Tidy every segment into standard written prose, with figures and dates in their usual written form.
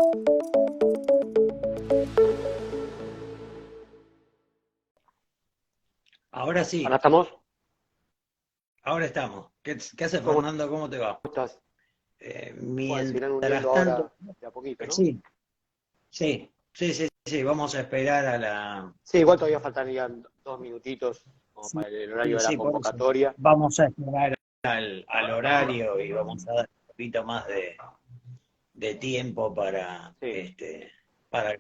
Ahora Ahora sí, estamos. ahora estamos. ¿Qué hace ¿Cómo Fernando? ¿Cómo te va? estás? Bueno, se irán uniendo Mientras tanto, ahora de a poquito, ¿no? sí, sí, vamos a esperar a la... Sí, igual todavía faltarían 2 minutitos como Sí, para el horario de la por eso. convocatoria. Vamos a esperar al horario y vamos a dar un poquito más de tiempo Sí, para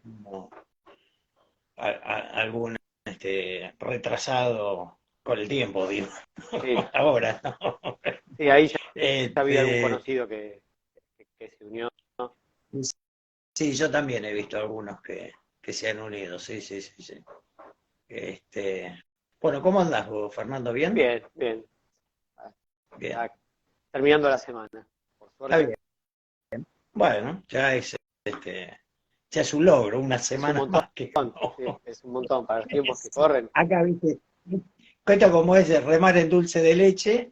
algún retrasado con el tiempo, digo, sí, ahora, ¿no? sí, ahí ya había algún Este, conocido que se unió, ¿no? sí, yo también he visto algunos que se han unido, sí. Este, bueno, ¿cómo andás vos, Fernando? ¿Bien? Bien, bien. Ah, Bien, ya terminando la semana, por está suerte. bien. Bueno, este, ya es un logro, una Es un semana montón, más que sí, no. es un montón para los tiempos que corren. Acá, viste, cuento como es de remar en dulce de leche,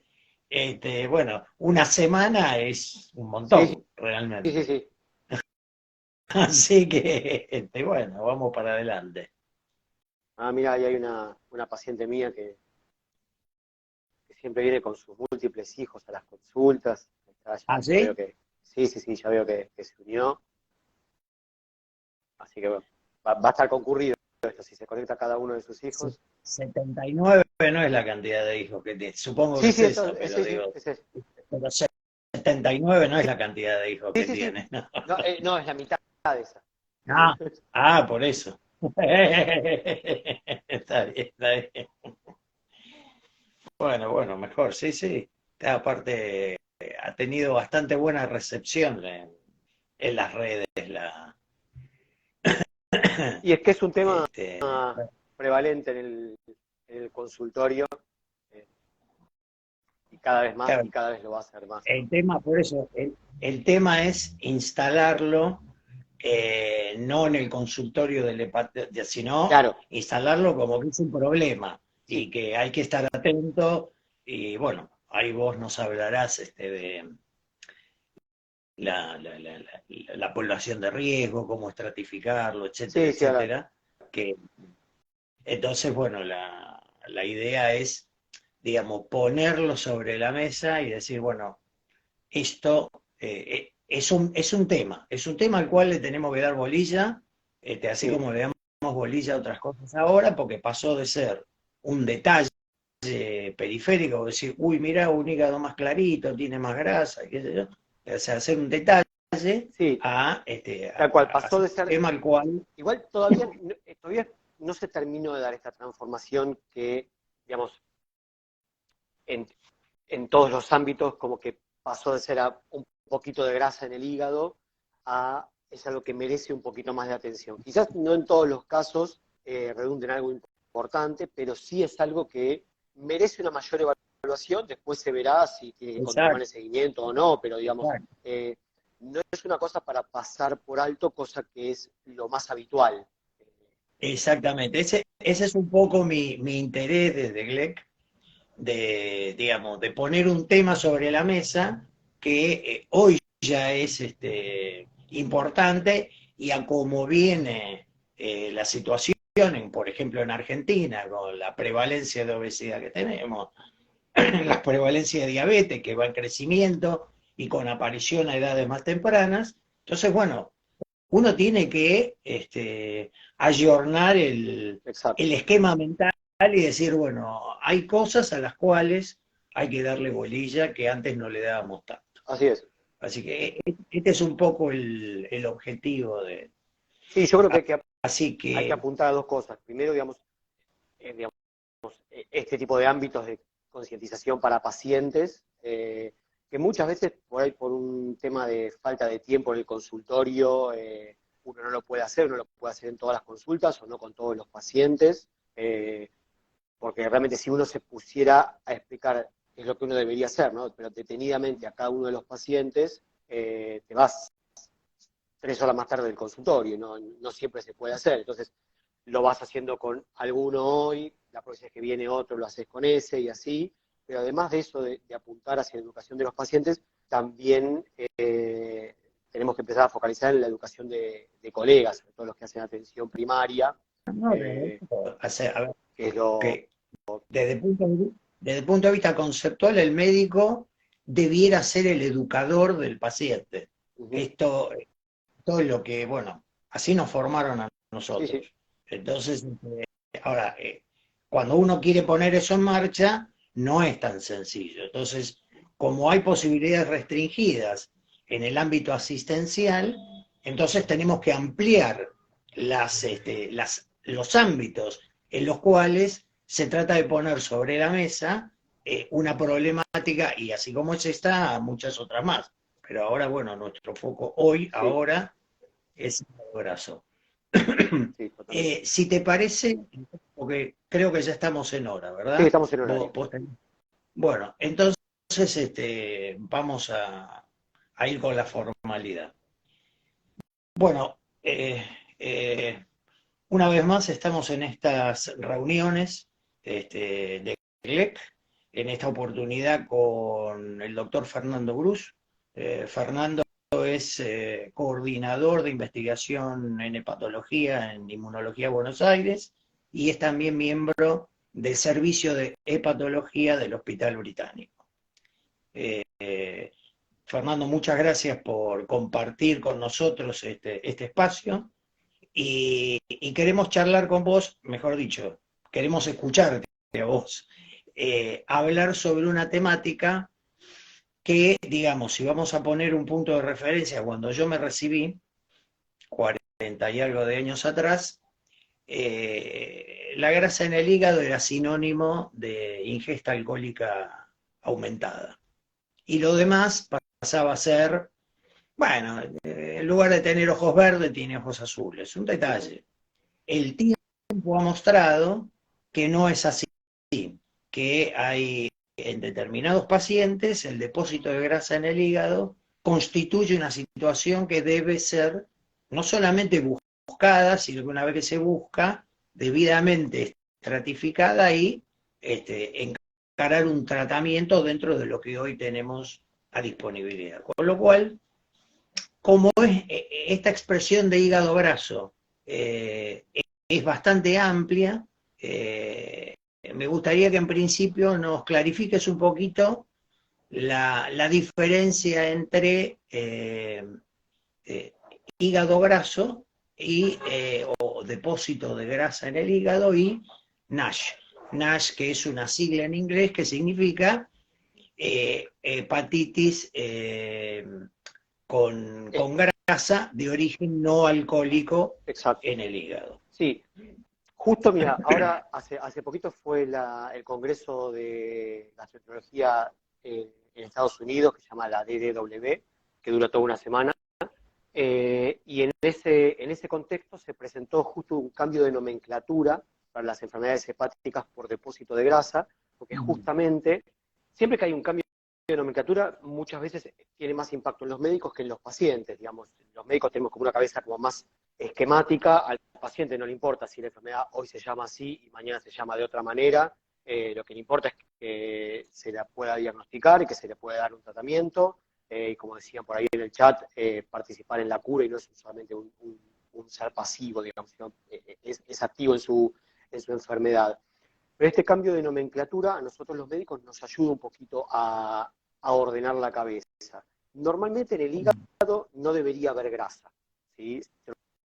bueno, una semana es un Sí, montón, sí, realmente. sí. Así que, bueno, vamos para adelante. Ah, mira, ahí hay una paciente mía que siempre viene con sus múltiples hijos a las consultas. ¿Ah, Ya veo sí? que, sí, sí, sí, ya veo que se unió. Así que bueno, va a estar concurrido esto, si se conecta cada uno de sus Se- hijos. 79 no es la cantidad de hijos que tiene, supongo que Sí, es sí, esa, pero sí, sí, digo, es eso. pero 79 no es la cantidad de hijos Sí, que sí, sí. tiene, ¿no? No, no, es la mitad de esa. Por eso. Está bien. Bueno, mejor, sí. Aparte, ha tenido bastante buena recepción en las redes. Y es que es un tema Este, prevalente en el consultorio, eh, y cada vez más claro, y cada vez lo va a hacer más. el tema, por eso, el tema es instalarlo, no en el consultorio del hepatitis, sino Claro, instalarlo como que es un problema sí, y que hay que estar atento. Y bueno, ahí vos nos hablarás de la población de riesgo, cómo estratificarlo, etcétera, sí, sí, ahora, etcétera. Que, entonces, bueno, la idea es, digamos, ponerlo sobre la mesa y decir, bueno, esto es un tema al cual le tenemos que dar bolilla, así sí, como le damos bolilla a otras cosas ahora, porque pasó de ser un detalle periférico, decir, uy, mira, un hígado más clarito, tiene más grasa, qué sé yo, o sea, hacer un detalle sí, a tal cual, pasó hacer de un ser. tema al cual, Igual todavía no se terminó de dar esta transformación que, digamos, en, en todos los ámbitos como que pasó de ser un poquito de grasa en el hígado a es algo que merece un poquito más de atención. Quizás no en todos los casos redunde en algo importante, pero sí es algo que merece una mayor evaluación. Después se verá si tiene que continuar exacto, el seguimiento o no, pero digamos, exacto, no es una cosa para pasar por alto, cosa que es lo más habitual. exactamente. Ese es un poco mi interés desde GLEC, digamos, de poner un tema sobre la mesa que hoy ya es importante y a cómo viene la situación, por ejemplo, en Argentina, con la prevalencia de obesidad que tenemos, la prevalencia de diabetes que va en crecimiento y con aparición a edades más tempranas. Entonces, bueno, uno tiene que ayornar Exacto. el esquema mental y decir, bueno, hay cosas a las cuales hay que darle bolilla que antes no le dábamos tanto. Así es. Así que este es un poco el objetivo de... Sí, yo creo que Así hay que que, apuntar a dos cosas. Primero, digamos, este tipo de ámbitos de concientización para pacientes, que muchas veces por ahí por un tema de falta de tiempo en el consultorio, uno no lo puede hacer, no lo puede hacer en todas las consultas o no con todos los pacientes, eh, porque realmente si uno se pusiera a explicar qué es lo que uno debería hacer, ¿no? Pero detenidamente a cada uno de los pacientes, te vas 3 horas más tarde del consultorio, no siempre se puede hacer. Entonces, lo vas haciendo con alguno hoy, la próxima vez que viene otro lo haces con ese y así, pero además de eso, de apuntar hacia la educación de los pacientes, también tenemos que empezar a focalizar en la educación de colegas, sobre todo los que hacen atención primaria, No, a ver, que es lo... que desde el punto de vista conceptual, el médico debiera ser el educador del paciente. Ujú. Esto, esto es lo que, bueno, así nos formaron a Sí, nosotros. sí, Entonces, ahora, cuando uno quiere poner eso en marcha, no es tan sencillo. Entonces, como hay posibilidades restringidas en el ámbito asistencial, entonces tenemos que ampliar los ámbitos en los cuales se trata de poner sobre la mesa una problemática, y así como es esta, muchas otras más. Pero ahora, bueno, nuestro foco hoy, sí, ahora, es el brazo. sí, totalmente. Si te parece, porque creo que ya estamos en hora, Sí, ¿verdad? estamos en horario. Bueno, entonces vamos a ir con la formalidad. Bueno, una vez más estamos en estas reuniones de CLEC, en esta oportunidad con el doctor Fernando Brus. Fernando es coordinador de investigación en hepatología en Inmunología Buenos Aires y es también miembro del servicio de hepatología del Hospital Británico. Fernando, muchas gracias por compartir con nosotros este espacio y queremos charlar con vos, mejor dicho, queremos escucharte a vos, hablar sobre una temática que, digamos, si vamos a poner un punto de referencia, cuando yo me recibí, 40 y algo de años atrás, la grasa en el hígado era sinónimo de ingesta alcohólica aumentada. Y lo demás pasaba a ser, bueno, en lugar de tener ojos verdes, tiene ojos azules. Un Ujú. detalle. El tiempo ha mostrado que no es así, que hay en determinados pacientes el depósito de grasa en el hígado constituye una situación que debe ser no solamente buscada, sino que una vez que se busca, debidamente estratificada y encarar un tratamiento dentro de lo que hoy tenemos a disponibilidad. Con lo cual, como es esta expresión de hígado graso es bastante amplia, me gustaría que en principio nos clarifiques un poquito la diferencia entre eh, hígado graso o depósito de grasa en el hígado y NASH. NASH, que es una sigla en inglés que significa hepatitis Eh, con grasa de origen no alcohólico exacto. en el hígado. Sí, justo, mira, ahora hace poquito fue el Congreso de Gastroenterología en Estados Unidos, que se llama la DDW, que dura toda una semana. Y en ese contexto se presentó justo un cambio de nomenclatura para las enfermedades hepáticas por depósito de grasa, porque justamente siempre que hay un cambio de nomenclatura, muchas veces tiene más impacto en los médicos que en los pacientes, digamos. Los médicos tenemos como una cabeza como más esquemática, al paciente no le importa si la enfermedad hoy se llama así y mañana se llama de otra manera, lo que le importa es que se la pueda diagnosticar y que se le pueda dar un tratamiento, y como decían por ahí en el chat, participar en la cura y no es solamente un ser pasivo, digamos, sino es activo en su enfermedad. Pero este cambio de nomenclatura a nosotros los médicos nos ayuda un poquito a ordenar la cabeza. Normalmente en el hígado no debería haber grasa, ¿sí?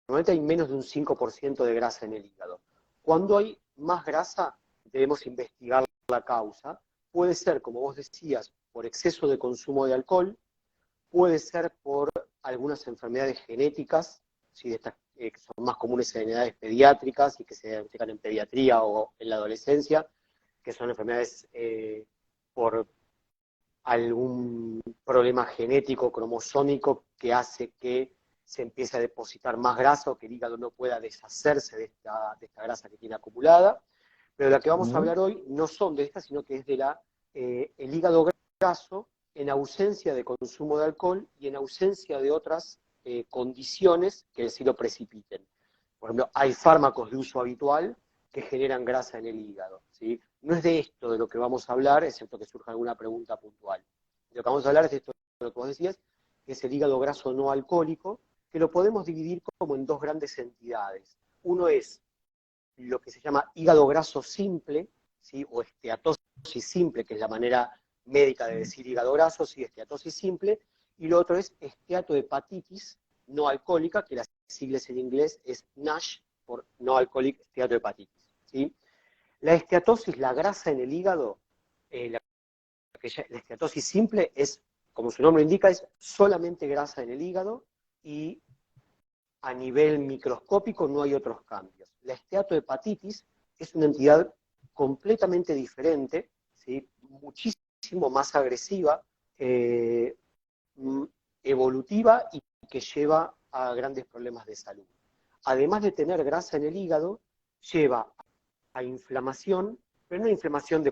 Normalmente hay menos de un 5% de grasa en el hígado. Cuando hay más grasa, debemos investigar la causa. Puede ser, como vos decías, por exceso de consumo de alcohol, puede ser por algunas enfermedades genéticas, ¿sí? De estas, que son más comunes en edades pediátricas y que se diagnostican en pediatría o en la adolescencia, que son enfermedades por algún problema genético cromosómico que hace que se empiece a depositar más grasa o que el hígado no pueda deshacerse de esta grasa que tiene acumulada. Pero de la que vamos a hablar hoy no son de estas, sino que es de el hígado graso en ausencia de consumo de alcohol y en ausencia de otras condiciones que sí lo precipiten. Por ejemplo, hay fármacos de uso habitual que generan grasa en el hígado, ¿sí? No es de esto de lo que vamos a hablar, excepto que surja alguna pregunta puntual. De lo que vamos a hablar es de esto de lo que vos decías, que es el hígado graso no alcohólico, que lo podemos dividir como en dos grandes entidades. Uno es lo que se llama hígado graso simple, ¿sí? O esteatosis simple, que es la manera médica de decir hígado graso, ¿sí? Esteatosis simple, y lo otro es esteatohepatitis no alcohólica, que las siglas en inglés es NASH, por no alcoholic steatohepatitis, ¿sí? La esteatosis, la grasa en el hígado, la esteatosis simple es, como su nombre indica, es solamente grasa en el hígado y a nivel microscópico no hay otros cambios. La esteatohepatitis es una entidad completamente diferente, ¿sí? Muchísimo más agresiva, evolutiva y que lleva a grandes problemas de salud. Además de tener grasa en el hígado, lleva a inflamación, pero no inflamación de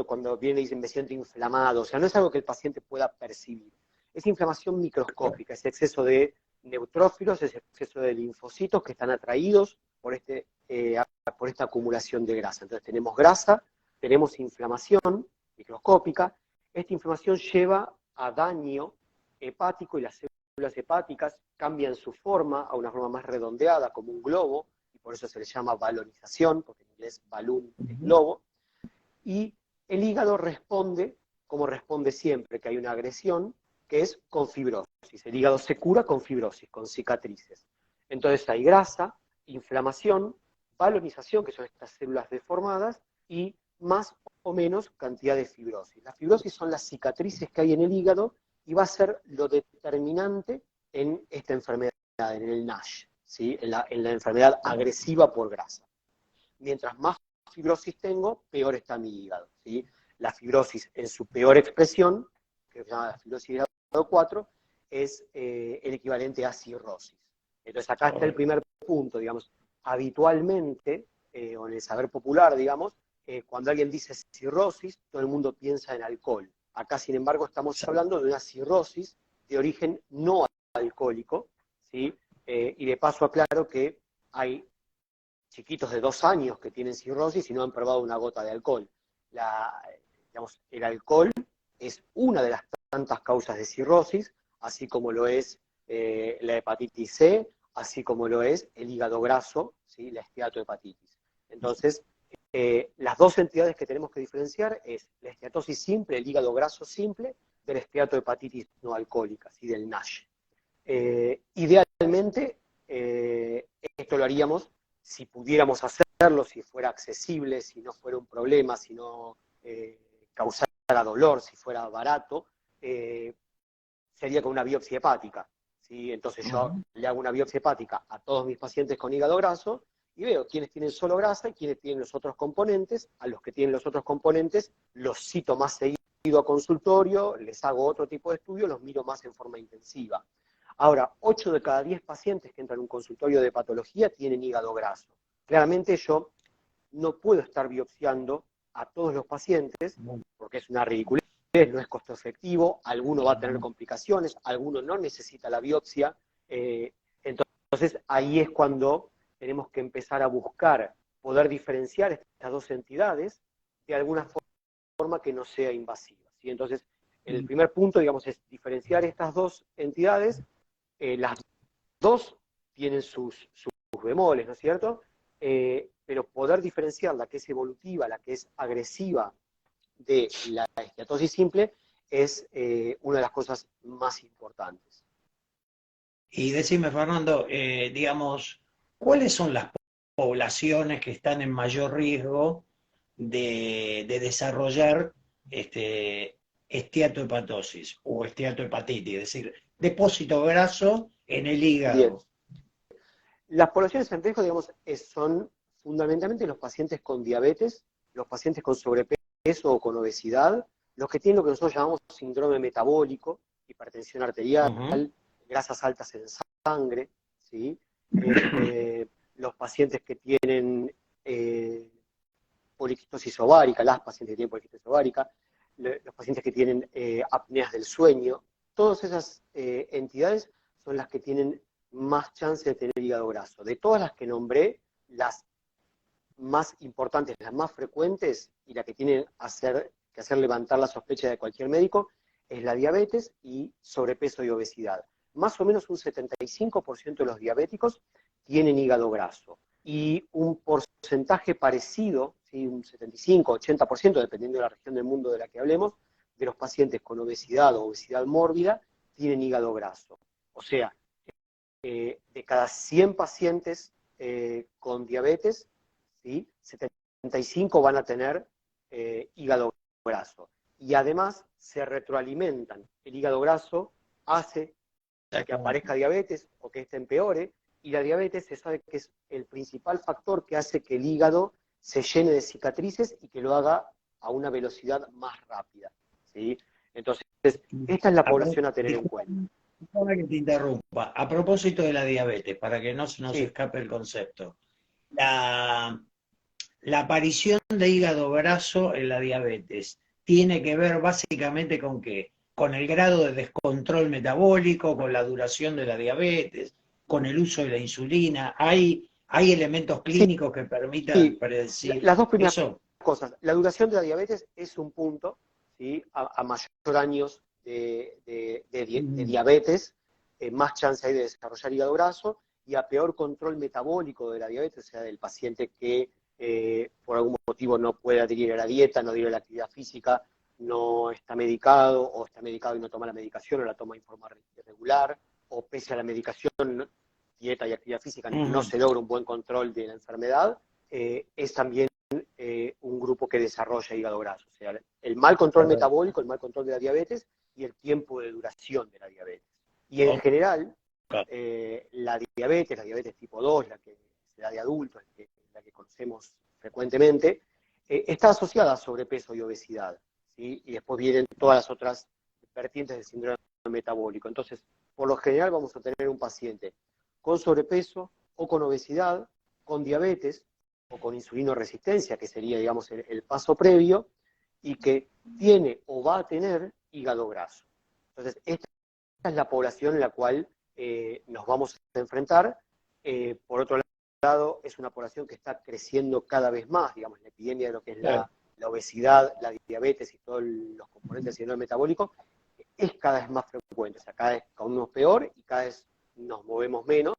cuando viene y dicen me siento inflamado, o sea, no es algo que el paciente pueda percibir. Es inflamación microscópica, es exceso de neutrófilos, es exceso de linfocitos que están atraídos por esta acumulación de grasa. Entonces tenemos grasa, tenemos inflamación microscópica, esta inflamación lleva a daño hepático y las células hepáticas cambian su forma a una forma más redondeada, como un globo, y por eso se le llama balonización, porque en inglés balloon es globo, y el hígado responde, como responde siempre que hay una agresión, que es con fibrosis. El hígado se cura con fibrosis, con cicatrices. Entonces hay grasa, inflamación, balonización, que son estas células deformadas, y más o menos cantidad de fibrosis. Las fibrosis son las cicatrices que hay en el hígado y va a ser lo determinante en esta enfermedad, en el NASH, ¿sí? en la enfermedad agresiva por grasa. Mientras más fibrosis tengo, peor está mi hígado, ¿sí? La fibrosis en su peor expresión, que se llama la fibrosis grado 4, es el equivalente a cirrosis. Entonces acá está el primer punto, digamos. Habitualmente, o en el saber popular, digamos, cuando alguien dice cirrosis, todo el mundo piensa en alcohol. Acá, sin embargo, estamos hablando de una cirrosis de origen no alcohólico, ¿sí? Y de paso aclaro que hay chiquitos de 2 años que tienen cirrosis y no han probado una gota de alcohol. Digamos, el alcohol es una de las tantas causas de cirrosis, así como lo es la hepatitis C, así como lo es el hígado graso, ¿sí? La esteatohepatitis. Entonces, las dos entidades que tenemos que diferenciar es la esteatosis simple, el hígado graso simple, de la esteatohepatitis no alcohólica, ¿sí? Del NASH. Idealmente, esto lo haríamos si pudiéramos hacerlo, si fuera accesible, si no fuera un problema, si no causara dolor, si fuera barato, sería con una biopsia hepática, ¿sí? Entonces yo le hago una biopsia hepática a todos mis pacientes con hígado graso y veo quiénes tienen solo grasa y quiénes tienen los otros componentes. A los que tienen los otros componentes los cito más seguido a consultorio, les hago otro tipo de estudio, los miro más en forma intensiva. Ahora, 8 de cada 10 pacientes que entran a un consultorio de patología tienen hígado graso. Claramente yo no puedo estar biopsiando a todos los pacientes, porque es una ridiculez, no es costo efectivo, alguno va a tener complicaciones, alguno no necesita la biopsia. Entonces ahí es cuando tenemos que empezar a buscar poder diferenciar estas dos entidades de alguna forma que no sea invasiva, ¿sí? Entonces, el primer punto, digamos, es diferenciar estas dos entidades. Las dos tienen sus bemoles, ¿no es cierto? Pero poder diferenciar la que es evolutiva, la que es agresiva de la esteatosis simple es una de las cosas más importantes. Y decime, Fernando, digamos, ¿cuáles son las poblaciones que están en mayor riesgo de desarrollar esteatohepatosis o esteatohepatitis, es decir, depósito graso en el Bien. hígado? Las poblaciones en riesgo, digamos, son fundamentalmente los pacientes con diabetes, los pacientes con sobrepeso o con obesidad, los que tienen lo que nosotros llamamos síndrome metabólico, hipertensión arterial, grasas altas en sangre, ¿sí? Los pacientes que tienen poliquistosis ovárica, las pacientes que tienen poliquistosis ovárica, los pacientes que tienen apneas del sueño, todas esas entidades son las que tienen más chance de tener hígado graso. De todas las que nombré, las más importantes, las más frecuentes y la que tienen que hacer levantar la sospecha de cualquier médico es la diabetes y sobrepeso y obesidad. Más o menos un 75% de los diabéticos tienen hígado graso y un porcentaje parecido, ¿sí? Un 75-80%, dependiendo de la región del mundo de la que hablemos, de los pacientes con obesidad o obesidad mórbida tienen hígado graso. O sea, de cada 100 pacientes con diabetes, ¿sí? 75 van a tener hígado graso. Y además se retroalimentan. El hígado graso hace que aparezca diabetes o que éste empeore, y la diabetes se sabe que es el principal factor que hace que el hígado se llene de cicatrices y que lo haga a una velocidad más rápida, ¿sí? Entonces, esta es la población a tener en cuenta. Disculpa que te interrumpa. A propósito de la diabetes, para que no se nos Sí. escape el concepto. La aparición de hígado graso en la diabetes tiene que ver básicamente con qué, con el grado de descontrol metabólico, con la duración de la diabetes, con el uso de la insulina. ¿Hay elementos clínicos que permitan predecir las dos primeras eso? cosas. La duración de la diabetes es un punto, ¿sí? A mayor años de diabetes, más chance hay de desarrollar hígado graso, y a peor control metabólico de la diabetes, o sea, del paciente que por algún motivo no puede adherir a la dieta, no adhiere a la actividad física, no está medicado, o está medicado y no toma la medicación, o la toma en forma irregular, o pese a la medicación, dieta y actividad física, no se logra un buen control de la enfermedad, es también un grupo que desarrolla hígado graso. O sea, el mal control metabólico, el mal control de la diabetes y el tiempo de duración de la diabetes. Y en general, la diabetes tipo 2, la que se da de adultos, la que conocemos frecuentemente, está asociada a sobrepeso y obesidad, ¿sí? Y después vienen todas las otras vertientes del síndrome metabólico. Entonces, por lo general vamos a tener un paciente con sobrepeso o con obesidad, con diabetes o con insulinoresistencia, que sería, digamos, el paso previo, y que tiene o va a tener hígado graso. Entonces, esta es la población en la cual nos vamos a enfrentar. Por otro lado, es una población que está creciendo cada vez más, digamos, la epidemia de lo que es la obesidad, la diabetes y todos los componentes del síndrome metabólico es cada vez más frecuente, o sea, cada vez comemos peor y cada vez nos movemos menos,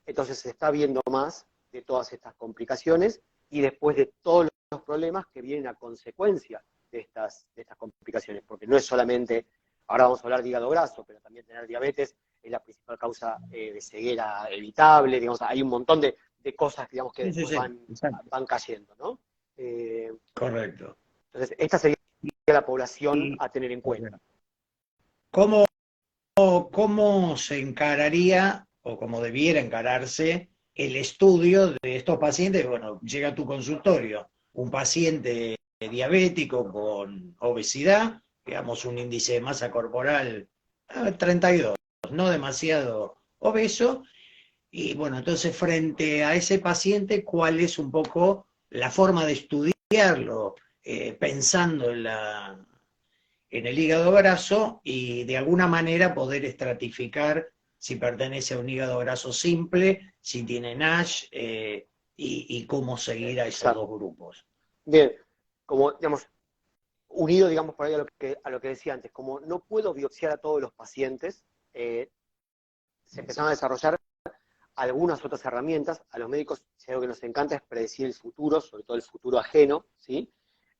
entonces se está viendo más de todas estas complicaciones y después de todos los problemas que vienen a consecuencia de estas complicaciones, porque no es solamente, ahora vamos a hablar de hígado graso, pero también tener diabetes es la principal causa de ceguera evitable, digamos, hay un montón de cosas, digamos, que después van cayendo, ¿no? Correcto. Entonces, esta sería la población a tener en cuenta. ¿Cómo se encararía o cómo debiera encararse el estudio de estos pacientes? Bueno, llega a tu consultorio un paciente diabético con obesidad, digamos un índice de masa corporal 32, no demasiado obeso, y bueno, entonces frente a ese paciente, ¿cuál es un poco la forma de estudiarlo? Pensando en el hígado graso y de alguna manera poder estratificar si pertenece a un hígado graso simple, si tiene NASH y cómo seguir a esos dos grupos. Bien, como digamos, unido digamos por ahí a lo que decía antes, como no puedo biopsiar a todos los pacientes, se empezaron a desarrollar algunas otras herramientas. A los médicos, si algo que nos encanta es predecir el futuro, sobre todo el futuro ajeno, ¿sí?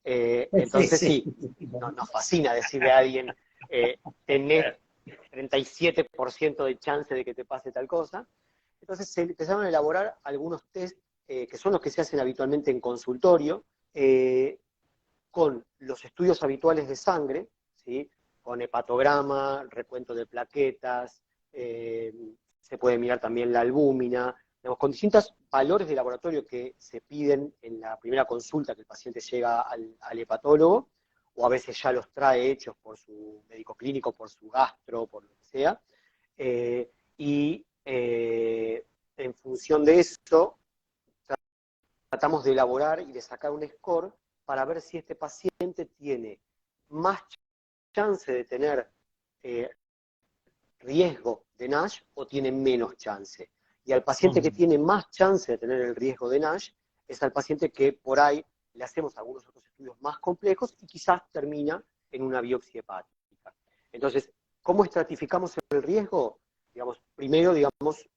Entonces sí, nos fascina decirle a alguien, tenés 37% de chance de que te pase tal cosa. Entonces se empezaron a elaborar algunos test que son los que se hacen habitualmente en consultorio, con los estudios habituales de sangre, ¿sí? Con hepatograma, recuento de plaquetas, se puede mirar también la albúmina, digamos, con distintos valores de laboratorio que se piden en la primera consulta que el paciente llega al hepatólogo, o a veces ya los trae hechos por su médico clínico, por su gastro, por lo que sea, en función de eso tratamos de elaborar y de sacar un score para ver si este paciente tiene más chance de tener riesgo de NASH o tiene menos chance. Y al paciente que tiene más chance de tener el riesgo de NASH es al paciente que por ahí le hacemos algunos otros estudios más complejos y quizás termina en una biopsia hepática. Entonces, ¿cómo estratificamos el riesgo? Digamos, primero, digamos,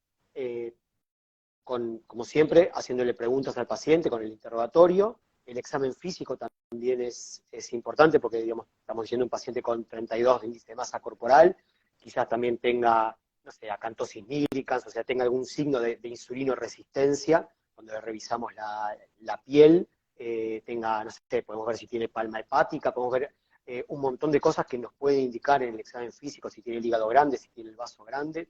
como siempre, haciéndole preguntas al paciente con el interrogatorio. El examen físico también es importante porque, digamos, estamos diciendo un paciente con 32 de índice de masa corporal, quizás también tenga, no sé, acantosis nígricans, o sea, tenga algún signo de insulinoresistencia, cuando le revisamos la piel, tenga, no sé, podemos ver si tiene palma hepática, podemos ver un montón de cosas que nos puede indicar en el examen físico si tiene el hígado grande, si tiene el vaso grande,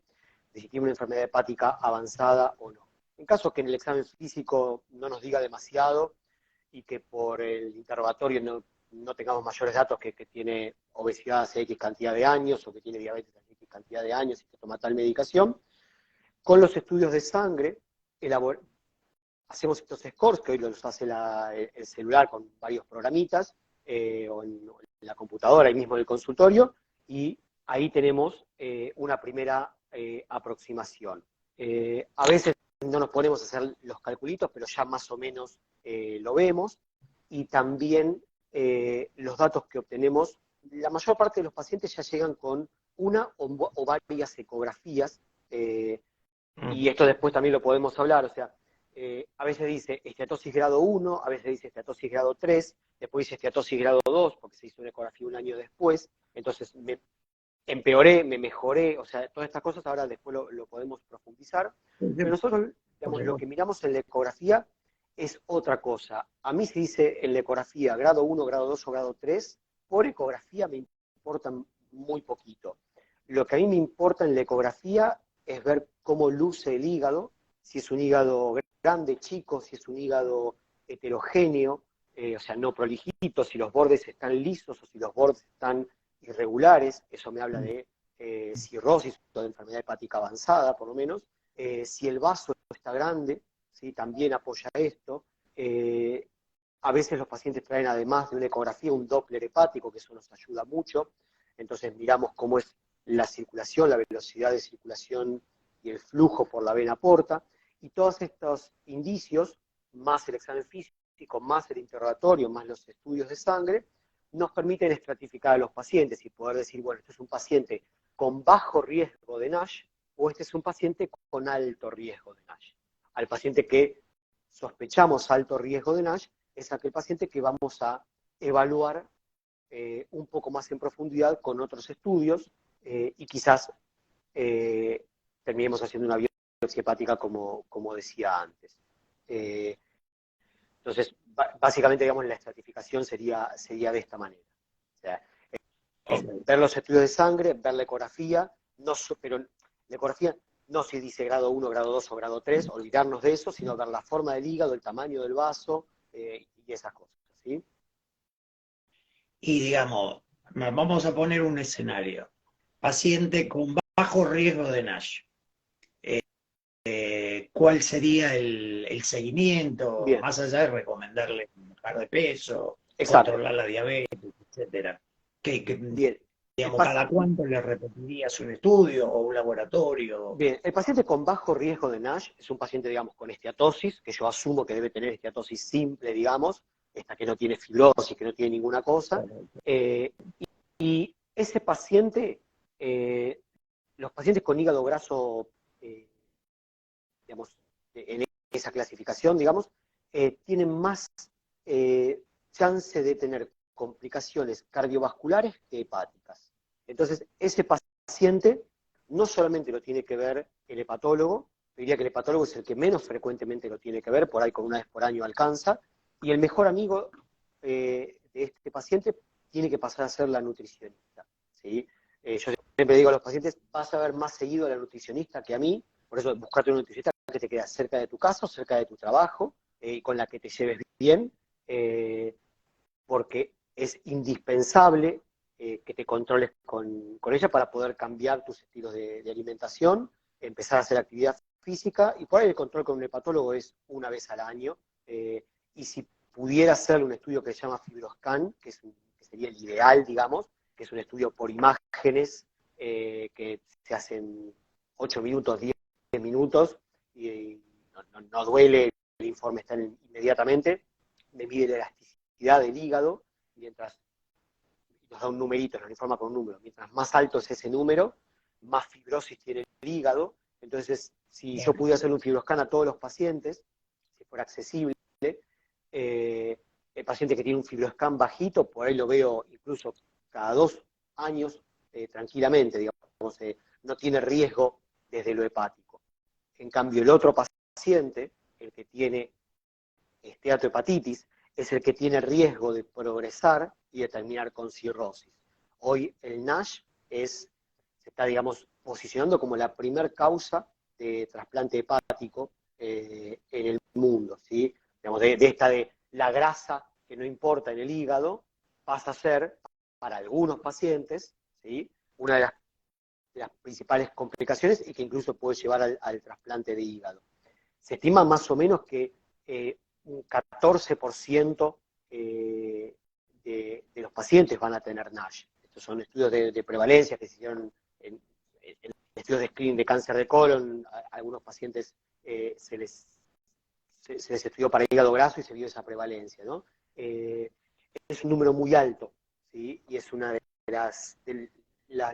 de si tiene una enfermedad hepática avanzada o no. En caso que en el examen físico no nos diga demasiado y que por el interrogatorio no tengamos mayores datos que tiene obesidad hace X cantidad de años o que tiene diabetes hace X cantidad de años y que toma tal medicación, con los estudios de sangre hacemos estos scores, que hoy los hace el celular con varios programitas, o en la computadora, ahí mismo en el consultorio, y ahí tenemos una primera aproximación. A veces no nos ponemos a hacer los calculitos, pero ya más o menos lo vemos, y también los datos que obtenemos, la mayor parte de los pacientes ya llegan con una o varias ecografías, y esto después también lo podemos hablar, o sea, a veces dice esteatosis grado 1, a veces dice esteatosis grado 3, después dice esteatosis grado 2, porque se hizo una ecografía un año después, entonces empeoré, me mejoré, o sea, todas estas cosas ahora después lo podemos profundizar, pero nosotros, digamos, lo que miramos en la ecografía es otra cosa. A mí se dice en la ecografía grado 1, grado 2 o grado 3, por ecografía me importa muy poquito. Lo que a mí me importa en la ecografía es ver cómo luce el hígado, si es un hígado grande, chico, si es un hígado heterogéneo, o sea, no prolijito, si los bordes están lisos o si los bordes están irregulares, eso me habla de cirrosis o de enfermedad hepática avanzada, por lo menos. Si el vaso está grande, ¿sí? También apoya esto. A veces los pacientes traen, además de una ecografía, un Doppler hepático, que eso nos ayuda mucho. Entonces miramos cómo es la circulación, la velocidad de circulación y el flujo por la vena porta. Y todos estos indicios, más el examen físico, más el interrogatorio, más los estudios de sangre, nos permiten estratificar a los pacientes y poder decir, bueno, este es un paciente con bajo riesgo de NASH o este es un paciente con alto riesgo de NASH. Al paciente que sospechamos alto riesgo de NASH es aquel paciente que vamos a evaluar un poco más en profundidad con otros estudios y quizás terminemos haciendo una biopsia hepática como decía antes. Entonces, básicamente, digamos, la estratificación sería de esta manera. O sea, ver los estudios de sangre, ver la ecografía, pero la ecografía no si dice grado 1, grado 2 o grado 3, olvidarnos de eso, sino ver la forma del hígado, el tamaño del vaso y esas cosas, ¿sí? Y digamos, vamos a poner un escenario. Paciente con bajo riesgo de NASH. ¿Cuál sería el seguimiento, Bien, más allá de recomendarle bajar de peso, exacto. controlar la diabetes, etcétera? Bien. Digamos, ¿cada cuánto le repetirías un estudio o un laboratorio? Bien, el paciente con bajo riesgo de NASH es un paciente, digamos, con esteatosis, que yo asumo que debe tener esteatosis simple, digamos, esta que no tiene fibrosis, que no tiene ninguna cosa. Y ese paciente, los pacientes con hígado graso, digamos, en esa clasificación, digamos, tienen más chance de tener complicaciones cardiovasculares que hepáticas. Entonces, ese paciente no solamente lo tiene que ver el hepatólogo, diría que el hepatólogo es el que menos frecuentemente lo tiene que ver, por ahí con una vez por año alcanza, y el mejor amigo de este paciente tiene que pasar a ser la nutricionista, ¿sí? Yo siempre digo a los pacientes, vas a ver más seguido a la nutricionista que a mí, por eso buscate una nutricionista que te quede cerca de tu casa, cerca de tu trabajo, con la que te lleves bien, porque es indispensable que te controles con ella para poder cambiar tus estilos de alimentación, empezar a hacer actividad física, y por ahí el control con un hepatólogo es una vez al año, y si pudiera hacerle un estudio que se llama FibroScan, que sería el ideal, digamos, que es un estudio por imágenes que se hacen 8 minutos, 10 minutos, y no duele, el informe está inmediatamente, me mide la elasticidad del hígado, mientras nos da un numerito, nos informa con un número. Mientras más alto es ese número, más fibrosis tiene el hígado. Entonces, si yo pudiera hacer un fibroscan a todos los pacientes, si fuera accesible, el paciente que tiene un fibroscan bajito, por ahí lo veo incluso cada 2 años tranquilamente, digamos, no tiene riesgo desde lo hepático. En cambio, el otro paciente, el que tiene esteatohepatitis, es el que tiene riesgo de progresar y de terminar con cirrosis. Hoy el NASH se está, digamos, posicionando como la primer causa de trasplante hepático en el mundo, ¿sí? Digamos, de la grasa que no importa en el hígado, pasa a ser, para algunos pacientes, ¿sí?, una de las principales complicaciones y que incluso puede llevar al trasplante de hígado. Se estima más o menos que un 14% de los pacientes van a tener NASH. Estos son estudios de prevalencia que se hicieron en estudios de screening de cáncer de colon. A algunos pacientes se les estudió para hígado graso y se vio esa prevalencia, ¿no? Es un número muy alto, ¿sí? Y es una de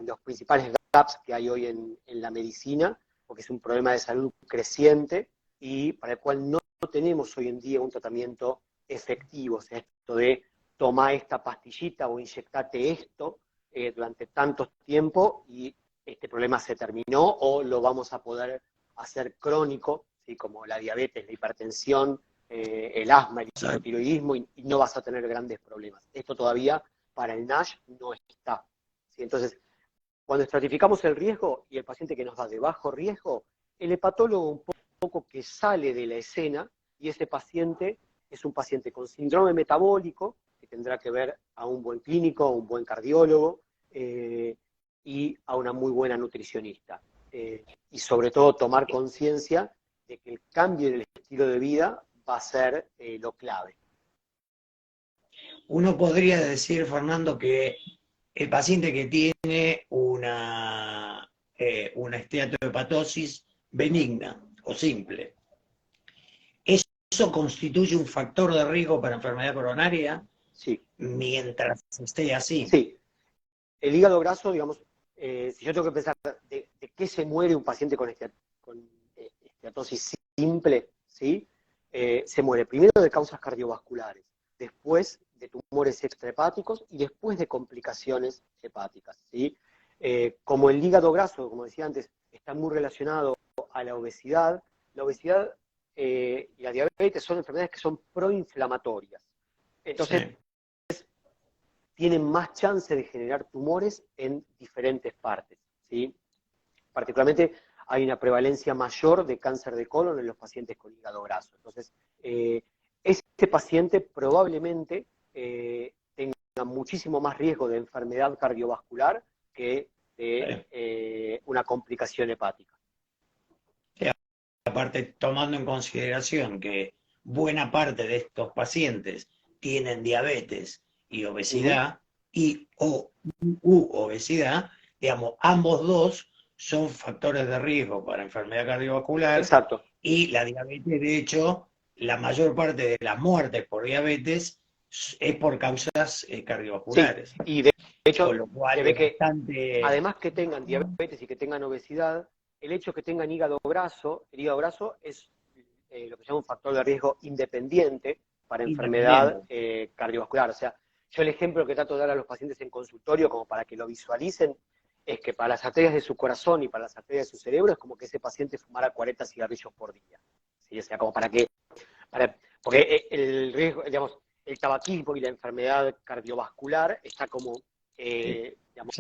los principales gaps que hay hoy en la medicina, porque es un problema de salud creciente y para el cual no tenemos hoy en día un tratamiento efectivo. O sea, esto de tomar esta pastillita o inyectate esto durante tanto tiempo y este problema se terminó, o lo vamos a poder hacer crónico, ¿sí?, como la diabetes, la hipertensión, el asma, el hipotiroidismo, y no vas a tener grandes problemas. Esto todavía para el NASH no está, ¿sí? Entonces, cuando estratificamos el riesgo y el paciente que nos da de bajo riesgo, el hepatólogo un poco que sale de la escena, y ese paciente es un paciente con síndrome metabólico, que tendrá que ver a un buen clínico, a un buen cardiólogo, y a una muy buena nutricionista. Y sobre todo tomar conciencia de que el cambio en el estilo de vida va a ser lo clave. Uno podría decir, Fernando, que el paciente que tiene una esteatohepatosis benigna o simple, ¿eso constituye un factor de riesgo para enfermedad coronaria? Sí. Mientras esté así. Sí. El hígado graso, digamos, si yo tengo que pensar de qué se muere un paciente con esteatosis simple, ¿sí? Se muere primero de causas cardiovasculares, después de tumores extrahepáticos y después de complicaciones hepáticas, ¿sí? Como el hígado graso, como decía antes, está muy relacionado a la obesidad y la diabetes son enfermedades que son proinflamatorias. Entonces, sí, tienen más chance de generar tumores en diferentes partes, ¿sí? Particularmente hay una prevalencia mayor de cáncer de colon en los pacientes con hígado graso. Entonces, este paciente probablemente tenga muchísimo más riesgo de enfermedad cardiovascular que de una complicación hepática. Aparte, tomando en consideración que buena parte de estos pacientes tienen diabetes y obesidad, obesidad, digamos, ambos dos son factores de riesgo para enfermedad cardiovascular. Exacto. Y la diabetes, de hecho, la mayor parte de las muertes por diabetes es por causas cardiovasculares. Sí, y de hecho, con lo cual se ve que bastante... además que tengan diabetes y que tengan obesidad, el hecho que tengan hígado graso, el hígado graso es lo que se llama un factor de riesgo independiente para enfermedad cardiovascular. O sea, yo el ejemplo que trato de dar a los pacientes en consultorio, como para que lo visualicen, es que para las arterias de su corazón y para las arterias de su cerebro es como que ese paciente fumara 40 cigarrillos por día. ¿Sí? O sea, como porque el riesgo, digamos, el tabaquismo y la enfermedad cardiovascular está como, digamos,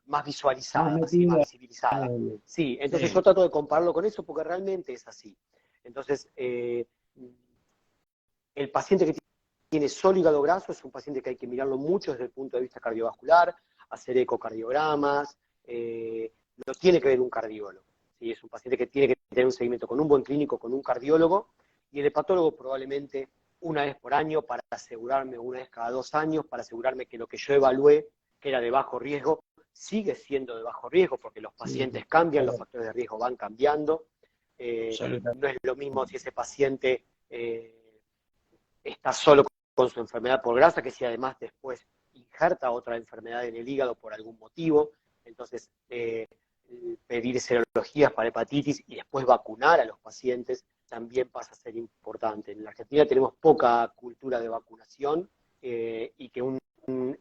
más visualizada, más visibilizada. Sí, entonces yo trato de compararlo con eso porque realmente es así. Entonces, el paciente que tiene solo hígado graso es un paciente que hay que mirarlo mucho desde el punto de vista cardiovascular, hacer ecocardiogramas, lo tiene que ver un cardiólogo. ¿Sí? Es un paciente que tiene que tener un seguimiento con un buen clínico, con un cardiólogo, y el hepatólogo probablemente una vez por año para asegurarme, una vez cada 2 años, para asegurarme que lo que yo evalué, que era de bajo riesgo, sigue siendo de bajo riesgo, porque los pacientes cambian, los factores de riesgo van cambiando. No es lo mismo si ese paciente está solo con su enfermedad por grasa, que si además después injerta otra enfermedad en el hígado por algún motivo, entonces pedir serologías para hepatitis y después vacunar a los pacientes también pasa a ser importante. En la Argentina tenemos poca cultura de vacunación y que un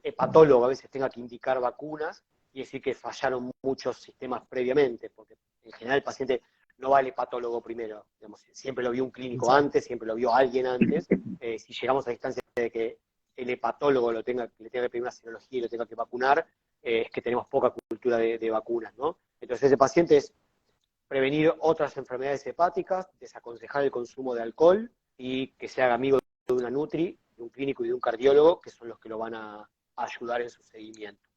hepatólogo a veces tenga que indicar vacunas y decir que fallaron muchos sistemas previamente, porque en general el paciente no va al hepatólogo primero, digamos, siempre lo vio un clínico antes, siempre lo vio alguien antes. Si llegamos a distancia de que el hepatólogo le tenga que pedir una serología y lo tenga que vacunar, es que tenemos poca cultura de vacunas, ¿no? Entonces ese paciente es prevenir otras enfermedades hepáticas, desaconsejar el consumo de alcohol y que se haga amigo de una nutri, de un clínico y de un cardiólogo, que son los que lo van a ayudar en su seguimiento.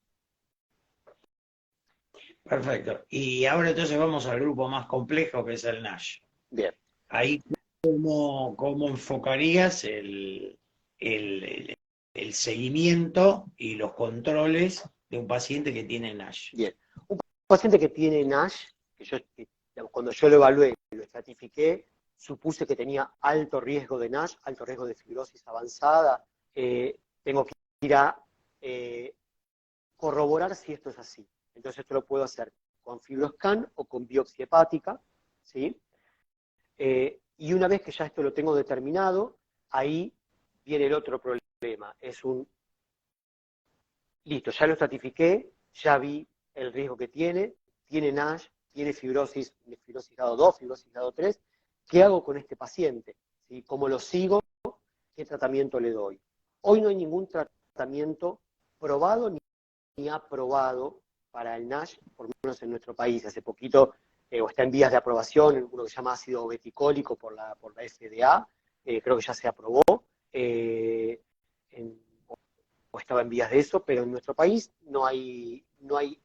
Perfecto. Y ahora entonces vamos al grupo más complejo, que es el NASH. Bien. Ahí, ¿cómo enfocarías el seguimiento y los controles de un paciente que tiene NASH? Bien. Un paciente que tiene NASH, cuando yo lo evalué, lo estratifiqué, supuse que tenía alto riesgo de NASH, alto riesgo de fibrosis avanzada. Tengo que ir a corroborar si esto es así. Entonces esto lo puedo hacer con FibroScan o con biopsia hepática, ¿sí? Y una vez que ya esto lo tengo determinado, ahí viene el otro problema. Listo, ya lo estratifiqué, ya vi el riesgo que tiene NASH, tiene fibrosis grado 2, fibrosis grado 3. ¿Qué hago con este paciente? ¿Sí? ¿Cómo lo sigo? ¿Qué tratamiento le doy? Hoy no hay ningún tratamiento probado ni aprobado para el NASH, por lo menos en nuestro país. Hace poquito, o está en vías de aprobación, uno que se llama ácido beticólico por la FDA, creo que ya se aprobó, o estaba en vías de eso, pero en nuestro país no hay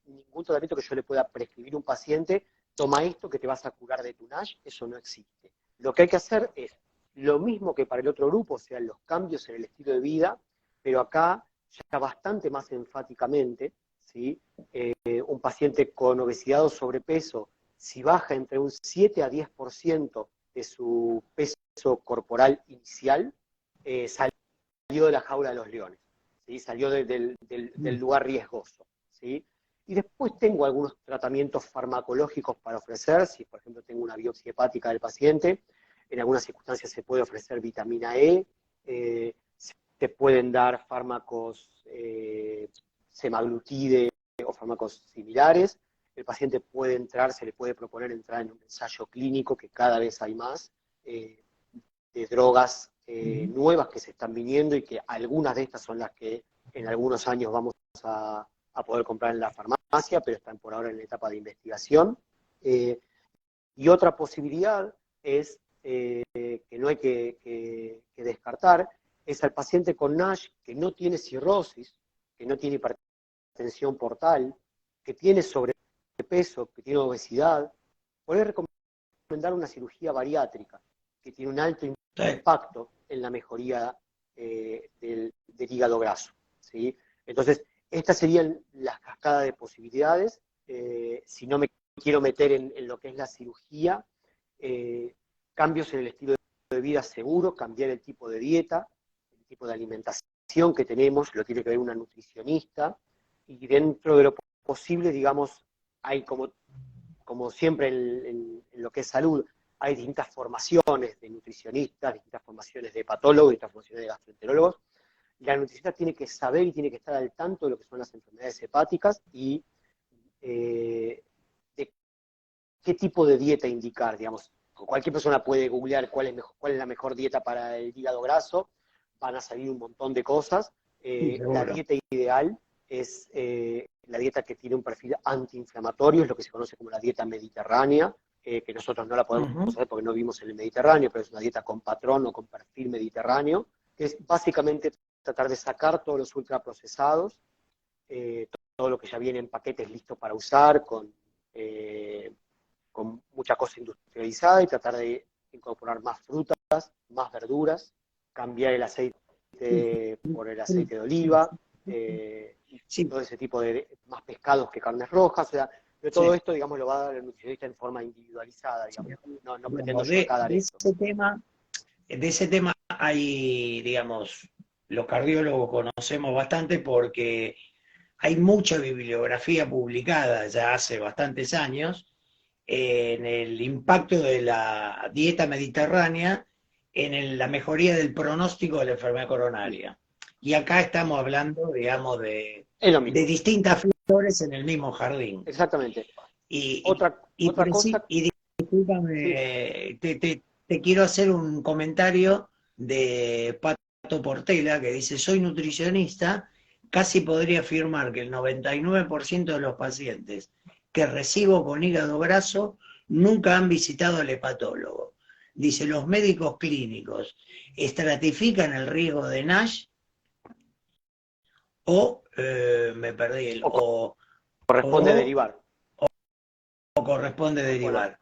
ningún tratamiento que yo le pueda prescribir a un paciente, toma esto que te vas a curar de tu NASH, eso no existe. Lo que hay que hacer es lo mismo que para el otro grupo, o sea, los cambios en el estilo de vida, pero acá ya bastante más enfáticamente, ¿sí? Un paciente con obesidad o sobrepeso, si baja entre un 7 a 10% de su peso corporal inicial, salió de la jaula de los leones, ¿sí? Salió del lugar riesgoso, ¿sí? Y después tengo algunos tratamientos farmacológicos para ofrecer, si por ejemplo tengo una biopsia hepática del paciente, en algunas circunstancias se puede ofrecer vitamina E, te pueden dar fármacos semaglutide o fármacos similares. El paciente puede entrar, se le puede proponer entrar en un ensayo clínico, que cada vez hay más, de drogas nuevas que se están viniendo y que algunas de estas son las que en algunos años vamos a poder comprar en la farmacia, pero están por ahora en la etapa de investigación. Y otra posibilidad es, que no hay que descartar, es al paciente con NASH que no tiene cirrosis, que no tiene hipertensión portal, que tiene sobrepeso, que tiene obesidad, poder recomendar una cirugía bariátrica, que tiene un alto impacto en la mejoría del hígado graso, ¿sí? Entonces, estas serían las cascadas de posibilidades. Si no me quiero meter en lo que es la cirugía, cambios en el estilo de vida seguro, cambiar el tipo de dieta, el tipo de alimentación que tenemos, lo tiene que ver una nutricionista, y dentro de lo posible, digamos, hay como siempre en lo que es salud, hay distintas formaciones de nutricionistas, distintas formaciones de patólogos, distintas formaciones de gastroenterólogos. La nutricionista tiene que saber y tiene que estar al tanto de lo que son las enfermedades hepáticas y de qué tipo de dieta indicar, digamos. Cualquier persona puede googlear cuál es la mejor dieta para el hígado graso, van a salir un montón de cosas. La dieta ideal es la dieta que tiene un perfil antiinflamatorio, es lo que se conoce como la dieta mediterránea, que nosotros no la podemos hacer porque no vivimos en el Mediterráneo, pero es una dieta con patrón o con perfil mediterráneo, que es básicamente tratar de sacar todos los ultraprocesados, todo lo que ya viene en paquetes listos para usar, con mucha cosa industrializada, y tratar de incorporar más frutas, más verduras, cambiar el aceite por el aceite de oliva, todo ese tipo de más pescados que carnes rojas, o sea, de todo esto, digamos, lo va a dar el nutricionista en forma individualizada, digamos. No pretendo yo acá dar esto. De ese tema hay, digamos, los cardiólogos conocemos bastante porque hay mucha bibliografía publicada ya hace bastantes años en el impacto de la dieta mediterránea en la mejoría del pronóstico de la enfermedad coronaria. Y acá estamos hablando, digamos, Es lo de mismo. distintas flores en el mismo jardín. Exactamente. Y, Otra cosa, y sí, discúlpame, te quiero hacer un comentario de Pato Portela que dice, soy nutricionista, casi podría afirmar que el 99% de los pacientes que recibo con hígado graso nunca han visitado al hepatólogo. Dice, los médicos clínicos estratifican el riesgo de NASH o, me perdí, o corresponde o, derivar. o corresponde Bueno, derivar.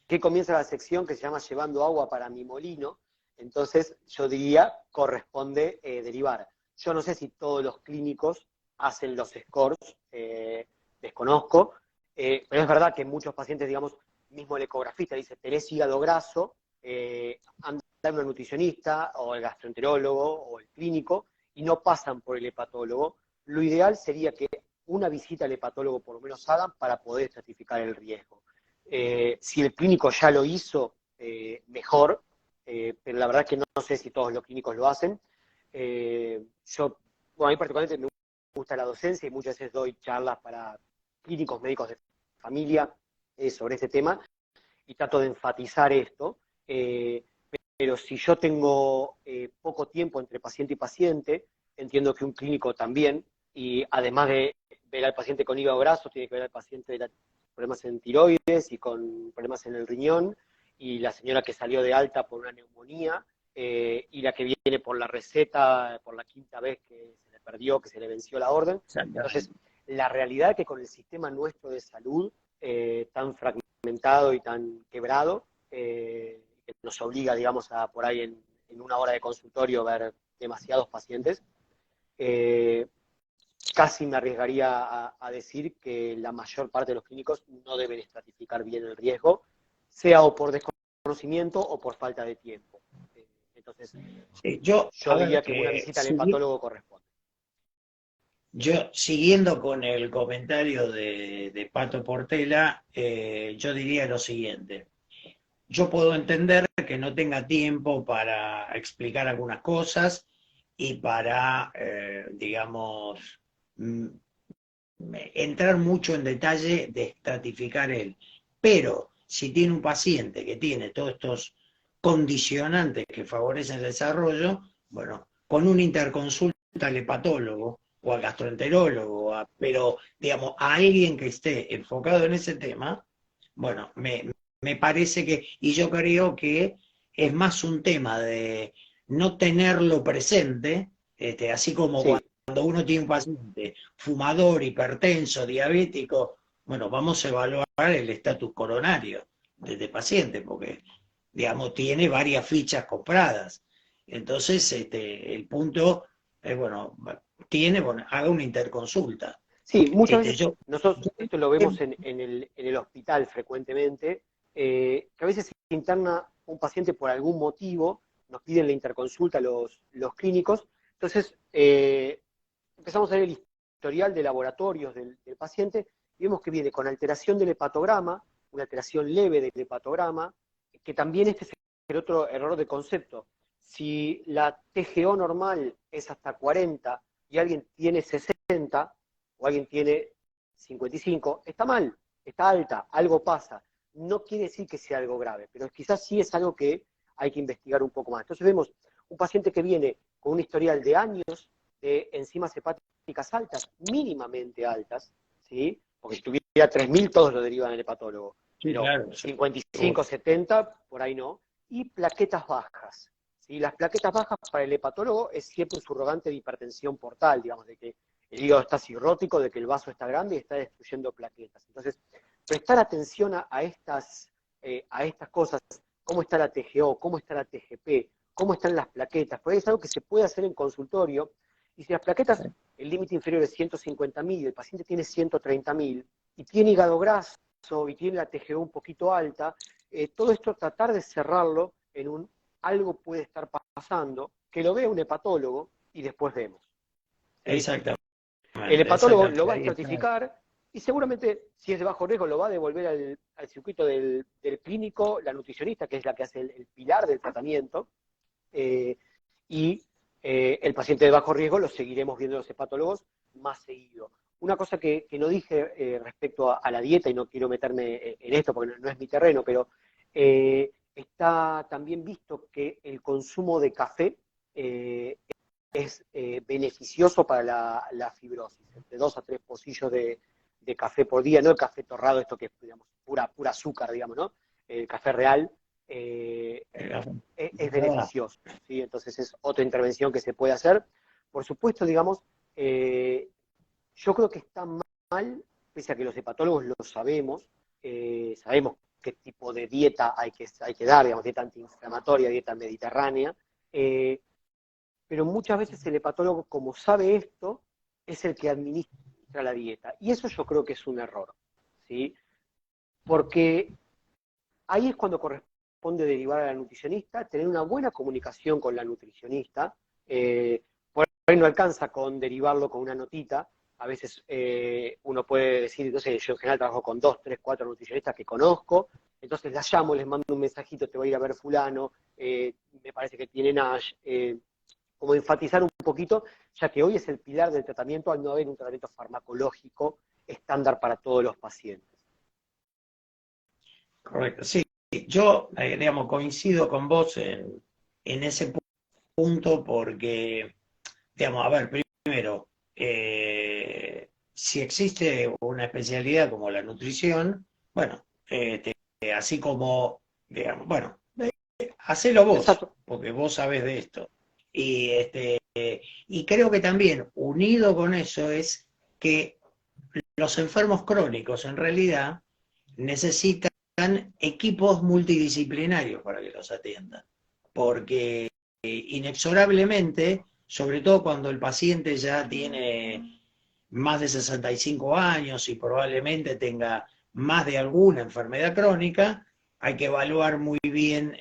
aquí comienza la sección que se llama Llevando agua para mi molino, entonces yo diría corresponde derivar. Yo no sé si todos los clínicos hacen los scores, desconozco, pero es verdad que muchos pacientes, digamos, mismo el ecografista dice, tenés hígado graso, anda una nutricionista o el gastroenterólogo o el clínico y no pasan por el hepatólogo. Lo ideal sería que una visita al hepatólogo por lo menos hagan para poder estratificar el riesgo. Si el clínico ya lo hizo, mejor, pero la verdad es que no sé si todos los clínicos lo hacen. Bueno, a mí particularmente me gusta la docencia y muchas veces doy charlas para clínicos, médicos de familia sobre este tema y trato de enfatizar esto. Pero si yo tengo poco tiempo entre paciente y paciente, entiendo que un clínico también, y además de ver al paciente con hígado graso, tiene que ver al paciente de problemas en tiroides y con problemas en el riñón, y la señora que salió de alta por una neumonía, y la que viene por la receta, por la quinta vez que se le perdió, que se le venció la orden. Entonces, la realidad es que con el sistema nuestro de salud tan fragmentado y tan quebrado, que nos obliga, digamos, a por ahí en una hora de consultorio ver demasiados pacientes, casi me arriesgaría a decir que la mayor parte de los clínicos no deben estratificar bien el riesgo, sea o por desconocimiento o por falta de tiempo. Entonces, Sí, yo diría que una visita al hepatólogo corresponde. yo siguiendo con el comentario de Pato Portela, yo diría lo siguiente. Yo puedo entender que no tenga tiempo para explicar algunas cosas y para, digamos, entrar mucho en detalle de estratificar él. Pero si tiene un paciente que tiene todos estos condicionantes que favorecen el desarrollo, bueno, con una interconsulta al hepatólogo o al gastroenterólogo, pero digamos, a alguien que esté enfocado en ese tema, bueno, me parece que, y yo creo que es más un tema de no tenerlo presente, así como Sí, cuando uno tiene un paciente fumador, hipertenso, diabético, bueno, vamos a evaluar el estatus coronario de este paciente, porque, digamos, tiene varias fichas compradas. Entonces, el punto es, bueno, bueno, haga una interconsulta. sí, muchas veces Yo, nosotros yo, esto lo vemos en el hospital frecuentemente, que a veces se interna un paciente por algún motivo, nos piden la interconsulta los clínicos, entonces empezamos a ver el historial de laboratorios del paciente y vemos que viene con alteración del hepatograma, una alteración leve del hepatograma, que también este es el otro error de concepto. Si la TGO normal es hasta 40 y alguien tiene 60 o alguien tiene 55, está mal, está alta, algo pasa. No quiere decir que sea algo grave, pero quizás sí es algo que hay que investigar un poco más. Entonces vemos un paciente que viene con un historial de años de enzimas hepáticas altas, mínimamente altas, ¿sí? Porque si tuviera 3.000 todos lo derivan al hepatólogo, sí, pero claro, 55, 70, por ahí no, y plaquetas bajas. ¿Sí? Las plaquetas bajas para el hepatólogo es siempre un subrogante de hipertensión portal, digamos, de que el hígado está cirrótico, de que el vaso está grande y está destruyendo plaquetas. Entonces, prestar atención a estas cosas, cómo está la TGO, cómo está la TGP, cómo están las plaquetas, porque es algo que se puede hacer en consultorio, y si las plaquetas, el límite inferior es 150.000, el paciente tiene 130.000, y tiene hígado graso, y tiene la TGO un poquito alta, todo esto tratar de cerrarlo en un algo puede estar pasando, que lo vea un hepatólogo, y después vemos. ¿Sí? Exactamente. El hepatólogo lo va a Ahí está. estratificar y seguramente, si es de bajo riesgo, lo va a devolver al circuito del clínico, la nutricionista, que es la que hace el pilar del tratamiento, y el paciente de bajo riesgo lo seguiremos viendo los hepatólogos más seguido. Una cosa que no dije respecto a la dieta, y no quiero meterme en esto porque no es mi terreno, pero está también visto que el consumo de café es beneficioso para la fibrosis, entre 2 a 3 pocillos de café por día, no el café torrado, esto que es, digamos, pura azúcar, digamos, ¿no? El café real es beneficioso, ¿sí? Entonces es otra intervención que se puede hacer. Por supuesto, digamos, yo creo que está mal, pese a que los hepatólogos lo sabemos, sabemos qué tipo de dieta hay que dar, digamos, dieta antiinflamatoria, dieta mediterránea, pero muchas veces el hepatólogo, como sabe esto, es el que administra la dieta. Y eso yo creo que es un error, ¿sí? Porque ahí es cuando corresponde derivar a la nutricionista, tener una buena comunicación con la nutricionista. Por ahí no alcanza con derivarlo con una notita. A veces uno puede decir, entonces yo en general trabajo con 2, 3, 4 nutricionistas que conozco, entonces las llamo, les mando un mensajito, te voy a ir a ver fulano, me parece que tiene NASH, como enfatizar un poquito, ya que hoy es el pilar del tratamiento al no haber un tratamiento farmacológico estándar para todos los pacientes. Correcto, sí. Yo, digamos, coincido con vos en ese punto porque, digamos, a ver, primero, si existe una especialidad como la nutrición, bueno, así como, digamos, bueno, hacelo vos, Exacto. porque vos sabés de esto. Y, y creo que también, unido con eso, es que los enfermos crónicos en realidad necesitan equipos multidisciplinarios para que los atiendan, porque inexorablemente, sobre todo cuando el paciente ya tiene más de 65 años y probablemente tenga más de alguna enfermedad crónica, hay que evaluar muy bien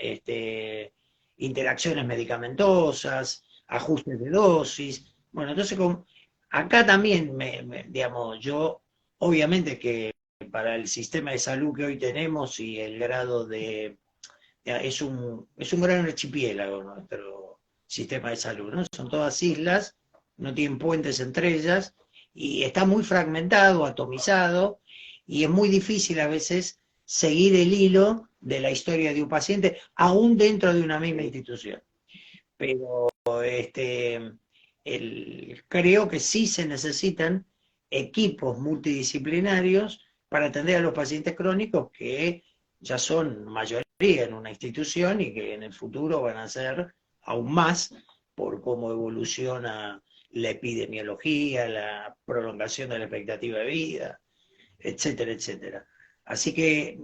interacciones medicamentosas, ajustes de dosis. Bueno, entonces acá también, digamos, yo obviamente que para el sistema de salud que hoy tenemos y el grado de... es un gran archipiélago nuestro sistema de salud, ¿no? Son todas islas, no tienen puentes entre ellas, y está muy fragmentado, atomizado, y es muy difícil a veces seguir el hilo de la historia de un paciente, aún dentro de una misma institución. Pero creo que sí se necesitan equipos multidisciplinarios para atender a los pacientes crónicos que ya son mayoría en una institución y que en el futuro van a ser aún más por cómo evoluciona la epidemiología, la prolongación de la expectativa de vida, etcétera, etcétera. Así que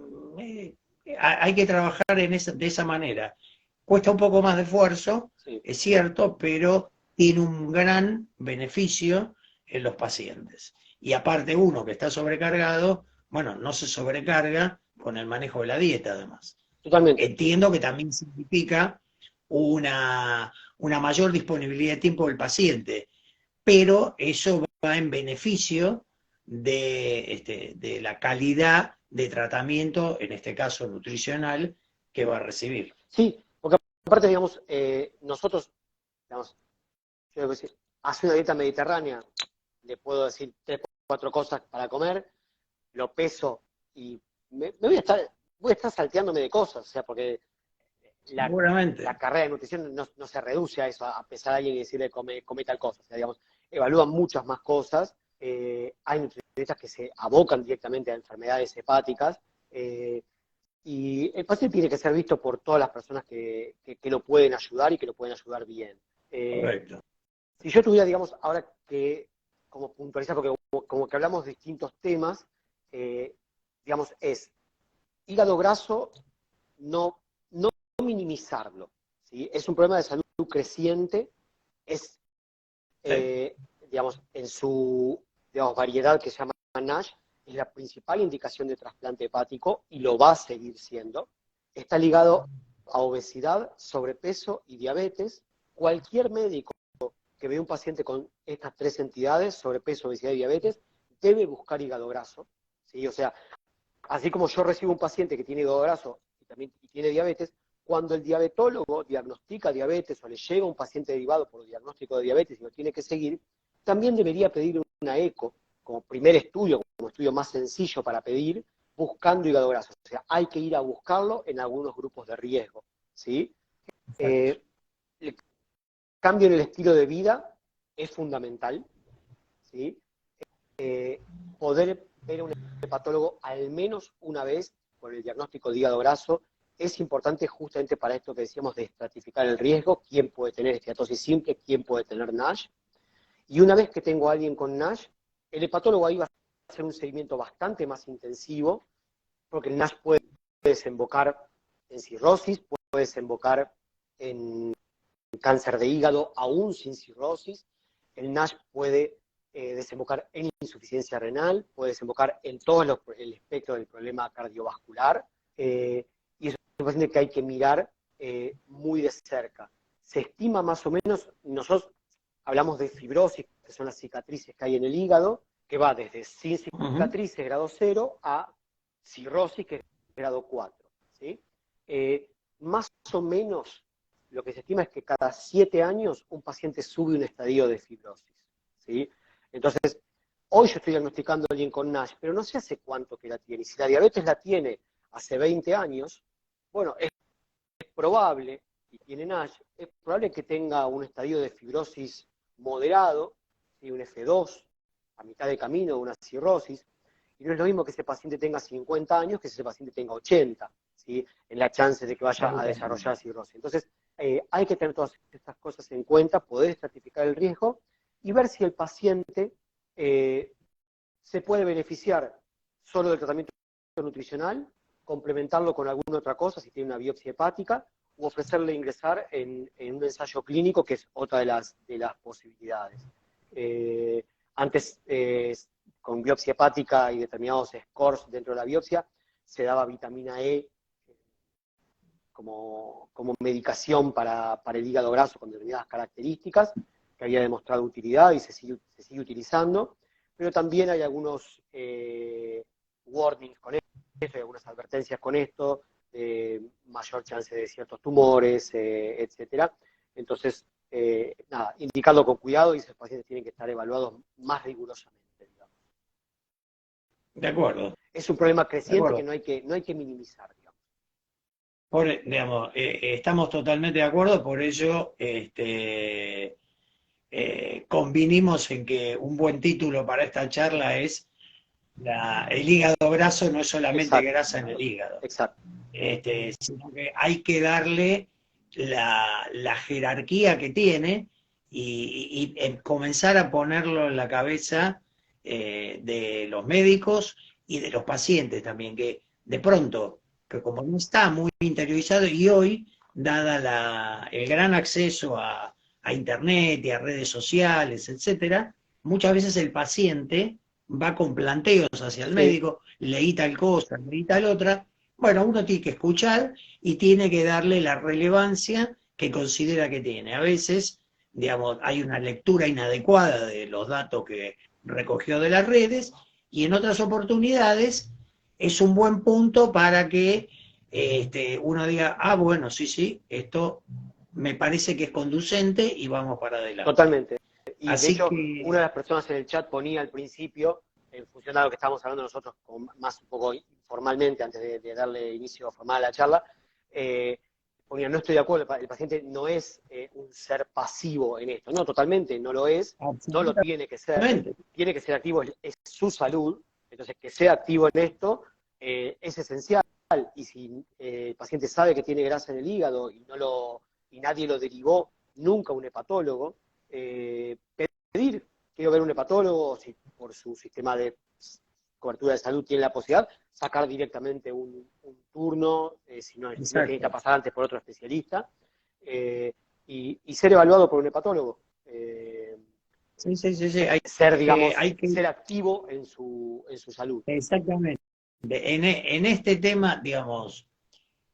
hay que trabajar de esa manera. Cuesta un poco más de esfuerzo, Sí. es cierto, pero tiene un gran beneficio en los pacientes. Y aparte uno que está sobrecargado, bueno, no se sobrecarga con el manejo de la dieta además. Totalmente. Entiendo que también significa una mayor disponibilidad de tiempo del paciente, pero eso va en beneficio de la calidad de tratamiento, en este caso nutricional, que va a recibir. Sí, porque aparte, digamos, nosotros, digamos, yo debo decir, hace una dieta mediterránea, le puedo decir 3, 4 cosas para comer, lo peso y me voy a estar salteándome de cosas, o sea, porque la Seguramente. carrera de nutrición no se reduce a eso, a pesar de alguien y decirle come tal cosa, o sea, digamos, evalúan muchas más cosas, hay nutricionistas que se abocan directamente a enfermedades hepáticas, y el paciente tiene que ser visto por todas las personas que lo pueden ayudar y que lo pueden ayudar bien. Correcto. Si yo tuviera, digamos, ahora que como puntualizar, porque como que hablamos de distintos temas, digamos, es hígado graso, no minimizarlo, ¿sí? Es un problema de salud creciente, es, Sí. digamos, en su, digamos, variedad que se llama NASH, es la principal indicación de trasplante hepático y lo va a seguir siendo. Está ligado a obesidad, sobrepeso y diabetes. Cualquier médico que ve un paciente con estas tres entidades, sobrepeso, obesidad y diabetes, debe buscar hígado graso, ¿sí? O sea, así como yo recibo un paciente que tiene hígado graso y también tiene diabetes, cuando el diabetólogo diagnostica diabetes o le llega un paciente derivado por diagnóstico de diabetes y lo tiene que seguir, también debería pedir una eco como primer estudio, como estudio más sencillo para pedir, buscando hígado graso. O sea, hay que ir a buscarlo en algunos grupos de riesgo, ¿sí? El cambio en el estilo de vida es fundamental, ¿sí? Poder ver a un hepatólogo al menos una vez por el diagnóstico de hígado graso es importante justamente para esto que decíamos de estratificar el riesgo, quién puede tener esteatosis simple, quién puede tener NASH. Y una vez que tengo a alguien con NASH, el hepatólogo ahí va a hacer un seguimiento bastante más intensivo, porque el NASH puede desembocar en cirrosis, puede desembocar en cáncer de hígado aún sin cirrosis, el NASH puede desembocar en insuficiencia renal, puede desembocar en todo el espectro del problema cardiovascular, y es un paciente que hay que mirar muy de cerca. Se estima más o menos, nosotros hablamos de fibrosis, que son las cicatrices que hay en el hígado, que va desde sin cicatrices, grado 0, a cirrosis, que es grado 4. ¿Sí? Más o menos lo que se estima es que cada 7 años un paciente sube un estadio de fibrosis, ¿sí? Entonces, hoy yo estoy diagnosticando a alguien con NASH, pero no sé hace cuánto que la tiene. Y si la diabetes la tiene hace 20 años, bueno, es probable, y tiene NASH, es probable que tenga un estadio de fibrosis moderado, ¿sí? Un F2, a mitad de camino, una cirrosis, y no es lo mismo que ese paciente tenga 50 años que ese paciente tenga 80, ¿sí? En la chance de que vaya a desarrollar cirrosis. Entonces, hay que tener todas estas cosas en cuenta, poder estratificar el riesgo y ver si el paciente se puede beneficiar solo del tratamiento nutricional, complementarlo con alguna otra cosa, si tiene una biopsia hepática, u ofrecerle ingresar en un ensayo clínico, que es otra de las posibilidades. Antes, con biopsia hepática y determinados scores dentro de la biopsia, se daba vitamina E como medicación para el hígado graso con determinadas características, que había demostrado utilidad y se sigue utilizando, pero también hay algunos warnings con esto, hay algunas advertencias con esto, mayor chance de ciertos tumores, etcétera. Entonces, nada, indicarlo con cuidado y esos pacientes tienen que estar evaluados más rigurosamente, digamos. De acuerdo. Es un problema creciente que no hay que minimizar, digamos. Digamos, estamos totalmente de acuerdo, por ello convinimos en que un buen título para esta charla es el hígado graso no es solamente grasa en el hígado. Exacto. Sino que hay que darle la jerarquía que tiene y comenzar a ponerlo en la cabeza de los médicos y de los pacientes también, que de pronto, que como no está muy interiorizado, y hoy, dada el gran acceso a internet y a redes sociales, etcétera, muchas veces el paciente va con planteos hacia el médico, leí tal cosa, leí tal otra. Bueno, uno tiene que escuchar y tiene que darle la relevancia que considera que tiene. A veces, digamos, hay una lectura inadecuada de los datos que recogió de las redes, y en otras oportunidades es un buen punto para que uno diga, ah, bueno, sí, esto me parece que es conducente y vamos para adelante. Totalmente. Y así de hecho, que una de las personas en el chat ponía al principio, en función de lo que estábamos hablando nosotros más un poco informalmente, antes de darle inicio formal a la charla, ponía, no estoy de acuerdo, el paciente no es un ser pasivo en esto. No, totalmente, no lo es, no lo tiene que ser activo, es su salud, entonces que sea activo en esto es esencial. Y si el paciente sabe que tiene grasa en el hígado y nadie lo derivó nunca a un hepatólogo, pedir, quiero ver un hepatólogo, si por su sistema de cobertura de salud tiene la posibilidad, sacar directamente un turno, si no necesita pasar antes por otro especialista, y ser evaluado por un hepatólogo. Sí. Ser, digamos, ser activo en su salud. Exactamente. En este tema, digamos,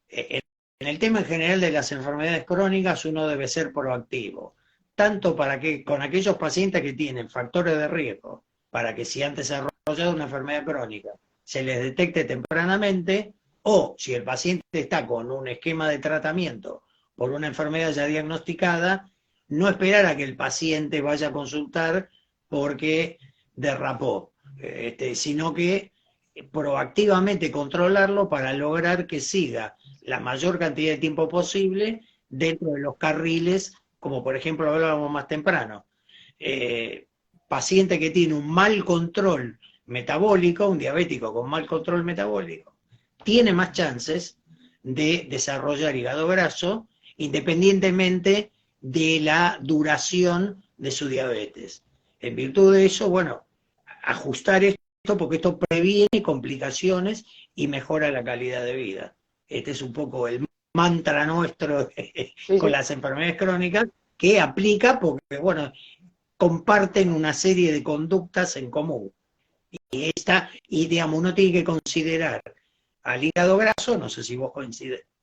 en el tema en general de las enfermedades crónicas, uno debe ser proactivo. tanto con aquellos pacientes que tienen factores de riesgo, para que si han desarrollado una enfermedad crónica, se les detecte tempranamente, o si el paciente está con un esquema de tratamiento por una enfermedad ya diagnosticada, no esperar a que el paciente vaya a consultar porque derrapó, sino que proactivamente controlarlo para lograr que siga la mayor cantidad de tiempo posible dentro de los carriles, como por ejemplo hablábamos más temprano. Paciente que tiene un mal control metabólico, un diabético con mal control metabólico, tiene más chances de desarrollar hígado graso independientemente de la duración de su diabetes. En virtud de eso, bueno, ajustar esto porque esto previene complicaciones y mejora la calidad de vida. Este es un poco el mantra nuestro con las enfermedades crónicas, que aplica porque, bueno, comparten una serie de conductas en común. Y digamos, uno tiene que considerar al hígado graso, no sé si vos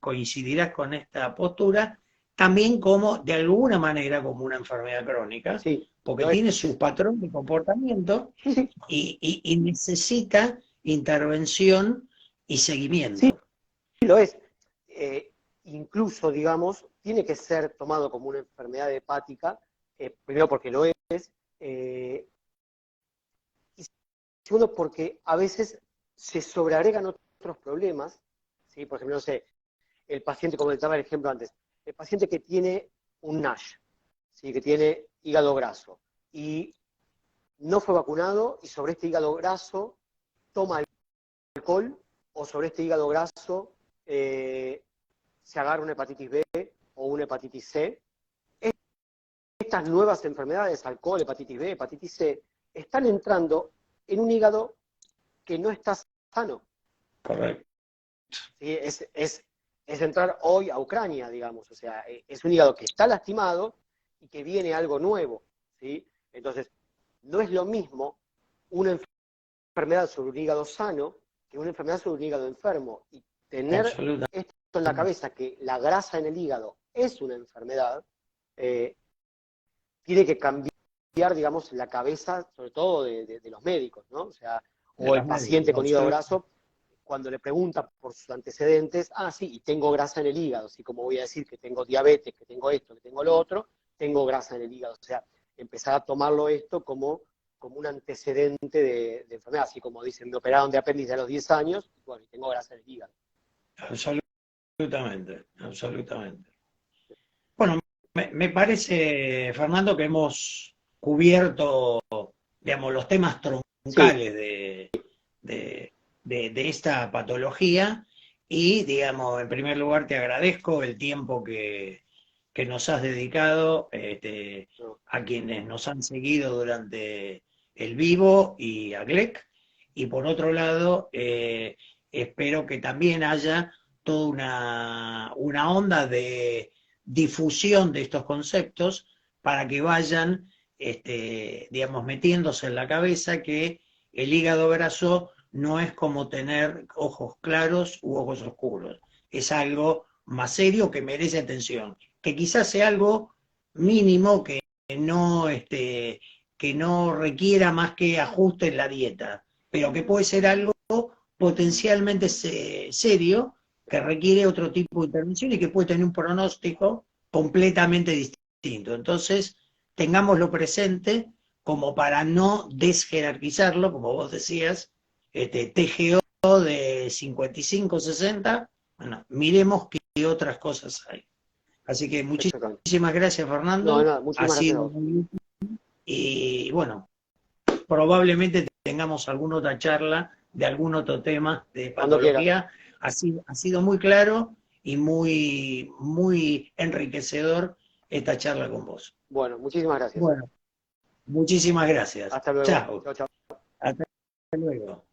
coincidirás con esta postura, también como, de alguna manera, como una enfermedad crónica, sí, porque tiene su patrón de comportamiento y necesita intervención y seguimiento. Sí, lo es. Incluso, digamos, tiene que ser tomado como una enfermedad hepática, primero porque lo es, y segundo porque a veces se sobreagregan otros problemas, ¿sí? Por ejemplo, no sé, el paciente, como les daba el ejemplo antes, el paciente que tiene un NASH, ¿sí? Que tiene hígado graso, y no fue vacunado, y sobre este hígado graso toma alcohol, o sobre este hígado graso se agarra una hepatitis B o una hepatitis C. Estas nuevas enfermedades, alcohol, hepatitis B, hepatitis C, están entrando en un hígado que no está sano. Correcto. ¿Sí? Es entrar hoy a Ucrania, digamos. O sea, es un hígado que está lastimado y que viene algo nuevo. ¿Sí? Entonces, no es lo mismo una enfermedad sobre un hígado sano que una enfermedad sobre un hígado enfermo. Y tener esto en la cabeza, que la grasa en el hígado es una enfermedad, tiene que cambiar, digamos, la cabeza, sobre todo de los médicos, ¿no? O sea, o el paciente con hígado graso, cuando le pregunta por sus antecedentes, sí, y tengo grasa en el hígado, así como voy a decir que tengo diabetes, que tengo esto, que tengo lo otro, tengo grasa en el hígado. O sea, empezar a tomarlo esto como un antecedente de enfermedad, así como dicen, me operaron de apéndice a los 10 años, y bueno, y tengo grasa en el hígado. Absolutamente, absolutamente. Bueno, me parece, Fernando, que hemos cubierto, digamos, los temas troncales de esta patología y, digamos, en primer lugar te agradezco el tiempo que nos has dedicado, a quienes nos han seguido durante el vivo y a Gleck, y por otro lado, espero que también haya toda una onda de difusión de estos conceptos para que vayan, digamos, metiéndose en la cabeza que el hígado graso no es como tener ojos claros u ojos oscuros, es algo más serio que merece atención, que quizás sea algo mínimo que no requiera más que ajuste en la dieta, pero que puede ser algo potencialmente serio, que requiere otro tipo de intervención y que puede tener un pronóstico completamente distinto. Entonces, tengámoslo presente como para no desjerarquizarlo, como vos decías, TGO de 55, 60, bueno, miremos qué otras cosas hay. Así que muchísimas gracias, Fernando. No, nada, muchísimas gracias a vos. Y bueno, probablemente tengamos alguna otra charla de algún otro tema de patología. Ha sido muy claro y muy, muy enriquecedor esta charla con vos. Bueno, muchísimas gracias. Bueno, muchísimas gracias. Hasta luego. Chao. Chao, chao. Hasta luego.